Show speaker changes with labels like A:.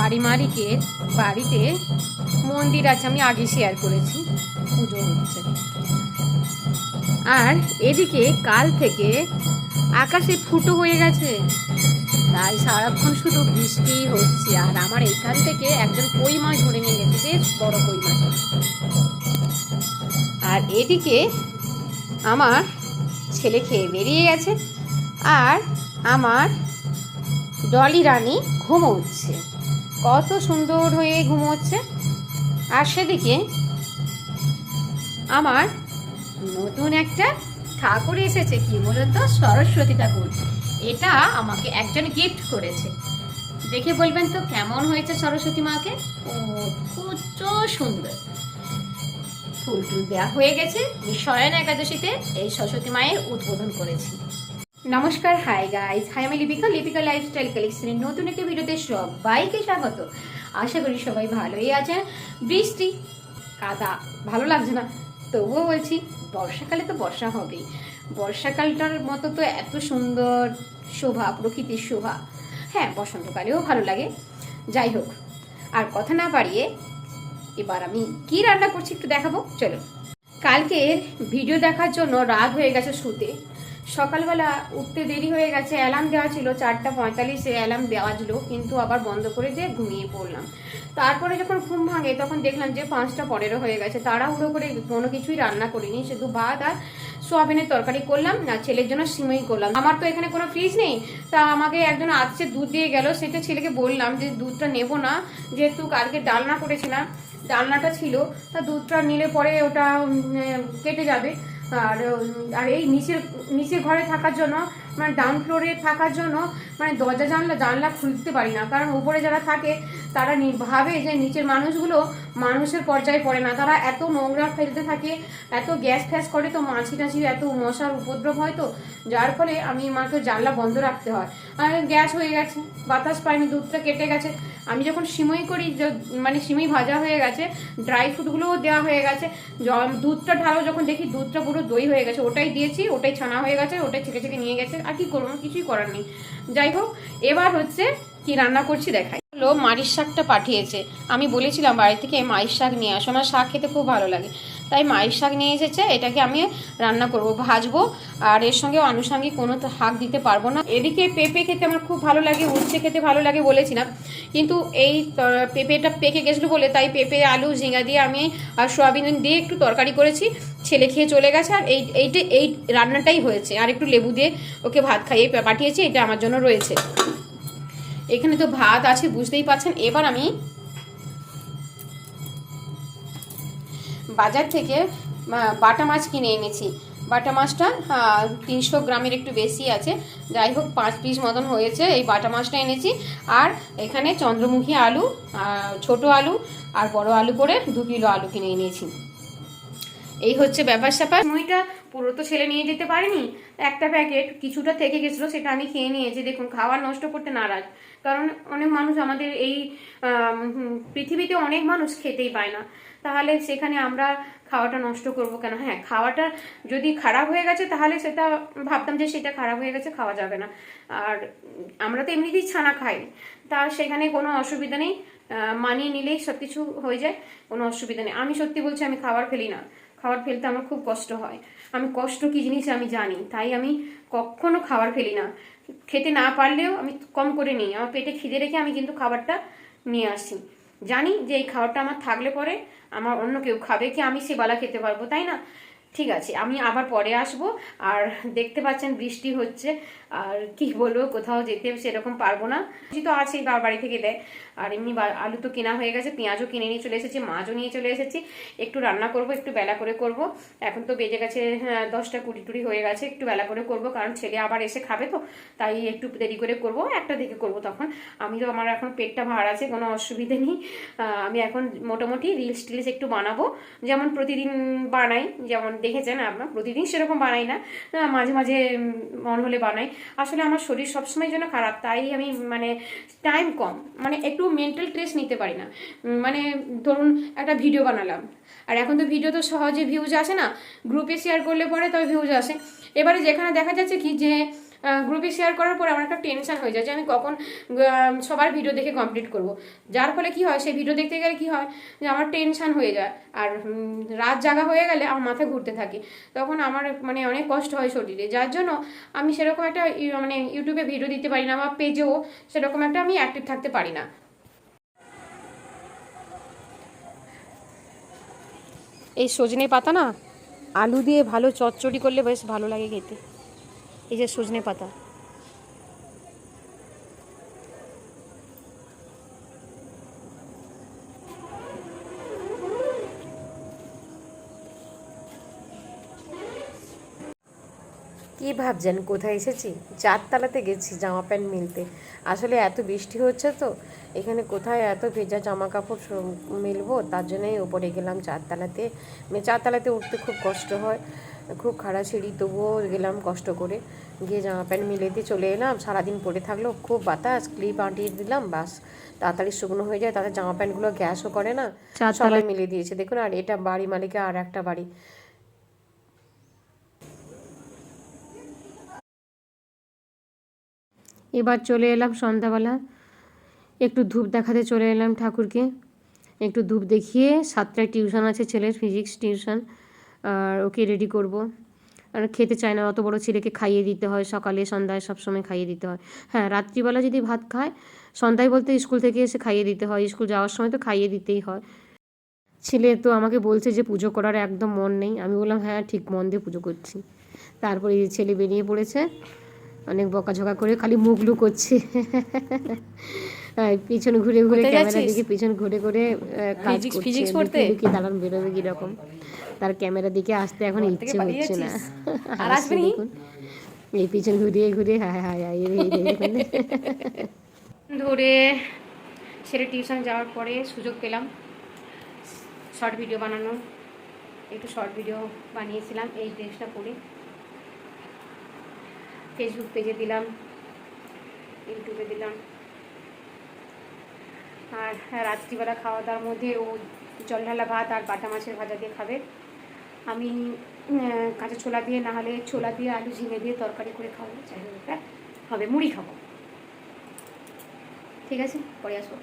A: পারিমারিকে বাড়িতে মন্দির আছে, আমি আগে শেয়ার করেছি, পুজো হচ্ছে। আর এদিকে কাল থেকে আকাশে ফুটো হয়ে গেছে, তাই সারাক্ষণ শুধু বৃষ্টি হচ্ছে। আর আমার এইখান থেকে একজন কই মাছ ধরে নিয়ে গেছে, বেশ বড় কই মাছ। আর এদিকে আমার ছেলে খেয়ে বেরিয়ে গেছে, আর আমার ডলি রানী ঘুমোচ্ছে, কত সুন্দর হয়ে ঘুমোচ্ছে। আর সেদিকে আমার নতুন একটা ঠাকুর এসেছে, কি বলুন তো, সরস্বতী ঠাকুর। এটা আমাকে একজন গিফট করেছে। দেখে বলবেন তো কেমন হয়েছে সরস্বতী মাকে। ও প্রচুর সুন্দর। ফুল টুল দেওয়া হয়ে গেছে। শয়ন একাদশীতে এই সরস্বতী মায়ের উদ্বোধন করেছি। নমস্কার, হাই গাইস, হাই আমি লিপিকা, লিপিকা লাইফস্টাইল কালেকশনের নতুন একটি ভিডিওতে সবাইকে স্বাগত। আশা করি সবাই ভালোই আছেন। বৃষ্টি কাদা ভালো লাগছে না, তবুও বলছি বর্ষাকালে তো বর্ষা হবেই। বর্ষাকালটার মতো তো এত সুন্দর শোভা, প্রকৃতির শোভা, হ্যাঁ বসন্তকালেও ভালো লাগে। যাই হোক, আর কথা না বাড়িয়ে এবার আমি কি রান্না করছি একটু দেখাবো, চলো। কালকের ভিডিও দেখার জন্য রাত হয়ে গেছে শুতে। সকালবেলা উঠতে দেরি হয়ে গেছে, অ্যালার্ম দেওয়া ছিল 4:45-এ, অ্যালার্ম দেওয়া ছিল, কিন্তু আবার বন্ধ করে দিয়ে ঘুমিয়ে পড়লাম। তারপরে যখন ঘুম ভাঙে তখন দেখলাম যে 5:15 হয়ে গেছে। তাড়াহুড়ো করে কোনো কিছুই রান্না করিনি, শুধু ভাত আর সোয়াবিনের তরকারি করলাম, আর ছেলের জন্য সিমই করলাম। আমার তো এখানে কোনো ফ্রিজ নেই, তা আমাকে একজন আসছে দুধ দিয়ে গেল, সেটা ছেলেকে বললাম যে দুধটা নেব না, যেহেতু কালকে ডালনা করেছিলাম, ডালনাটা ছিল, তা দুধটা নিলে পরে ওটা কেটে যাবে। আর আর এই নিচের ঘরে থাকার জন্য, মানে ডাউন ফ্লোরে থাকার জন্য, মানে দরজা জানলা খুলতে পারি না, কারণ উপরে যারা থাকে তারা ভাবে যে নিচের মানুষগুলো মানুষের পর্যায়ে পড়ে না, তারা এত নোংরা ফেলতে থাকে, এত গ্যাস ফ্যাস করে, তো মাছি টাছি এত মশার উপদ্রব হয়, তো যার ফলে আমি আমাকে জানলা বন্ধ রাখতে হয়। আর গ্যাস হয়ে গেছে, বাতাস পাইনি, দুধটা কেটে গেছে। আমি যখন সিমই করি, মানে সিমই ভাজা হয়ে গেছে, ড্রাই ফ্রুটগুলোও দেওয়া হয়ে গেছে, দুধটা ঢালো যখন দেখি দুধটা পুরো দই হয়ে গেছে, ওটাই দিয়েছি, ওটাই ছানা হয়ে গেছে, ওটাই ছেঁকে ছেঁকে নিয়ে গেছে। আর কি করবো, কিছুই করার নেই। যাই হোক, এবার হচ্ছে কি রান্না করছি দেখাই। হলো মারির শাকটা পাঠিয়েছে, আমি বলেছিলাম বাড়ি থেকে মারির শাক নিয়ে আসো, আমার শাক খেতে খুব ভালো লাগে, তাই মারির শাক নিয়ে এসেছে। এটাকে আমি রান্না করব, ভাজবো, আর এর সঙ্গে আনুষঙ্গিক কোনো শাক দিতে পারবো না। এদিকে পেঁপে খেতে আমার খুব ভালো লাগে, উচ্ছে খেতে ভালো লাগে বলেছিলাম, কিন্তু এই পেঁপেটা পেকে গেছিলো বলে, তাই পেঁপে আলু ঝিঙা দিয়ে আমি আর সোয়াবিন দিয়ে একটু তরকারি করেছি, ছেলে খেয়ে চলে গেছে। আর এই রান্নাটাই হয়েছে, আর একটু লেবু দিয়ে ওকে ভাত খাইয়ে পাঠিয়েছি, এটা আমার জন্য রয়েছে। এখানে তো ভাত আছে বুঝতেই পারছেন। এবার আমি বাজার থেকে বাটা মাছ কিনে এনেছি। বাটা মাছটা 300 গ্রামের একটু বেশি আছে, যাই হোক 5 পিস মতন হয়েছে। এই বাটা মাছটা এনেছি। আর এখানে চন্দ্রমুখী আলু, ছোট আলু আর বড় আলু করে 2 কিলো আলু কিনে এনেছি। এই হচ্ছে ব্যাপার স্যাপার। মুইটা পুরো তো ছেলে নিয়ে যেতে পারিনি, একটা প্যাকেট কিছুটা থেকে গেছিলো, সেটা আমি খেয়ে নিয়েছি। দেখুন, খাবার নষ্ট করতে নারাজ, কারণ অনেক মানুষ আমাদের এই পৃথিবীতে অনেক মানুষ খেতেই পায় না, তাহলে সেখানে আমরা খাওয়াটা নষ্ট করব কেন? হ্যাঁ, খাওয়াটা যদি খারাপ হয়ে গেছে তাহলে সেটা ভাবতাম যে সেটা খারাপ হয়ে গেছে, খাওয়া যাবে না। আর আমরা তো এমনিতেই ছানা খাই, তা সেখানে কোনো অসুবিধা নেই, মানিয়ে নিলেই সব কিছু হয়ে যায়, কোনো অসুবিধা নেই। আমি সত্যি বলছি, আমি খাবার ফেলি না, খাবার ফেলতে আমার খুব কষ্ট হয়। আমি কষ্ট কি জিনিস আমি জানি, তাই আমি কখনো খাবার ফেলি না। খেতে না পারলেও আমি কম করে নিই, আমার পেটে খিদে রেখে আমি কিন্তু খাবারটা নিয়ে আসি। জানি যে এই খাবারটা আমার থাকলে পরে আমার অন্য কেউ খাবে কি আমি সেবেলা খেতে পারবো, তাই না? ঠিক আছে, আমি আবার পরে আসব। আর দেখতে পাচ্ছেন বৃষ্টি হচ্ছে, আর কি বলবো, কোথাও যেতে সেরকম পারবো না। তো আছেই, বাড়ি থেকে দেয়। আর এমনি আলু তো কেনা হয়ে গেছে, পেঁয়াজও কিনে নিয়ে চলে এসেছি, মাছও নিয়ে চলে এসেছি। একটু রান্না করব, একটু বেলা করে করব। এখন তো বেজে গেছে 10টা 20 হয়ে গেছে, একটু বেলা করে করব, কারণ ছেলে আবার এসে খাবে, তো তাই একটু দেরি করে করব, একটা দিকে করব। তখন আমি তো, আমার এখন পেটটা ভার আছে, কোনো অসুবিধে নেই। আমি এখন মোটামুটি রিলস টিলস একটু বানাবো, যেমন প্রতিদিন বানাই, যেমন দেখেছেন আপনার, প্রতিদিন সেরকম বানাই না, মাঝে মাঝে মন হলে বানাই। আসলে আমার শরীর সবসময় জন্য খারাপ, তাই আমি মানে টাইম কম, মানে একটু মেন্টাল স্ট্রেস নিতে পারি না। মানে ধরুন একটা ভিডিও বানালাম, আর এখন তো ভিডিও তো সহজে ভিউজ আসে না, গ্রুপে শেয়ার করলে পরে তবে ভিউজ আসে। এবারে যেখানে দেখা যাচ্ছে কি যে গ্রুপে শেয়ার করার পর আমার একটা টেনশন হয়ে যায় যে আমি কখন সবার ভিডিও দেখে কমপ্লিট করব, যার ফলে কি হয় সেই ভিডিও দেখতে গেলে কি হয় যে আমার টেনশন হয়ে যায়, আর রাত জাগা হয়ে গেলে আমার মাথা ঘুরতে থাকে, তখন আমার মানে অনেক কষ্ট হয় শরীরে, যার জন্য আমি সেরকম একটা মানে ইউটিউবে ভিডিও দিতে পারি না, বা পেজেও সেরকম একটা আমি অ্যাক্টিভ থাকতে পারি না। এই সজনে পাতা না আলু দিয়ে ভালো চচ্চড়ি করলে বেশ ভালো লাগে খেতে। এই যে সজনে পাতা,
B: কি ভাবছেন কোথায় এসেছি? চারতলাতে গেছি জামা প্যান্ট মিলতে। আসলে এত বৃষ্টি হচ্ছে তো এখানে কোথায় এত ভেজা জামা কাপড় মিলবো, তার জন্যই ওপরে গেলাম চারতলাতে। চারতলাতে উঠতে খুব কষ্ট হয়, খুব খাড়া সিঁড়ি, তবুও গেলাম কষ্ট করে, গিয়ে জামা প্যান্ট মিলে দিয়ে চলে এলাম। সারাদিন পরে থাকলো, খুব বাতাস, ক্লিপ আঁটিয়ে দিলাম, বাস তাড়াতাড়ি শুকনো হয়ে যায়, তাদের জামা প্যান্টগুলো গ্যাসও করে না, সবাই মিলে দিয়েছে দেখুন। আর এটা বাড়ি মালিকের আর একটা বাড়ি।
A: এবার চলে এলাম সন্ধ্যাবেলা, একটু ধূপ দেখাতে চলে এলাম ঠাকুরকে, একটু ধূপ দেখিয়ে 7টায় টিউশন আছে ছেলের, ফিজিক্স টিউশন, আর ওকে রেডি করব। আর খেতে চায় না, অত বড় ছেলেকে খাইয়ে দিতে হয়, সকালে সন্ধ্যায় সবসময় খাইয়ে দিতে হয়। হ্যাঁ, রাত্রিবেলা যদি ভাত খায়, সন্ধ্যায় বলতে স্কুল থেকে এসে খাইয়ে দিতে হয়, স্কুল যাওয়ার সময় তো খাইয়ে দিতেই হয়। ছেলে তো আমাকে বলছে যে পুজো করার একদম মন নেই, আমি বললাম হ্যাঁ ঠিক মন দিয়ে পুজো করছি। তারপরে ছেলে বেরিয়ে পড়েছে, অনেক বকাঝকা করে, খালি মুখ লুকোচ্ছে। পিছন ঘুরে ঘুরে ক্যামেরা দিকে পিছন ঘুরে ঘুরে কাজ করছে, লুকিয়ে দাঁড়ান বেরোবে কিরকম, তার ক্যামেরা দিকে আসতে এখন ইচ্ছে হচ্ছে না। আর আসবে দেখুন, এই পিছন ঘুরিয়ে ঘুরিয়ে হায় হায় হায় ধরে। ছেলে টিউশন যাওয়ার পরে সুযোগ পেলাম শর্ট ভিডিও বানানোর, একটু শর্ট ভিডিও বানিয়েছিলাম এই ড্রেসটা পরে, ফেসবুক পেজে দিলাম, ইউটিউবে দিলাম। আর রাত্রিবেলা খাওয়া দাওয়ার মধ্যে ও জল ঢালা ভাত আর বাটা মাছের ভাজা দিয়ে খাবে, আমি কাঁচা ছোলা দিয়ে, না হলে ছোলা দিয়ে আলু ঝিঙে দিয়ে তরকারি করে খাবো, যাই হোক হবে, মুড়ি খাবো। ঠিক আছে, পরে আসবো।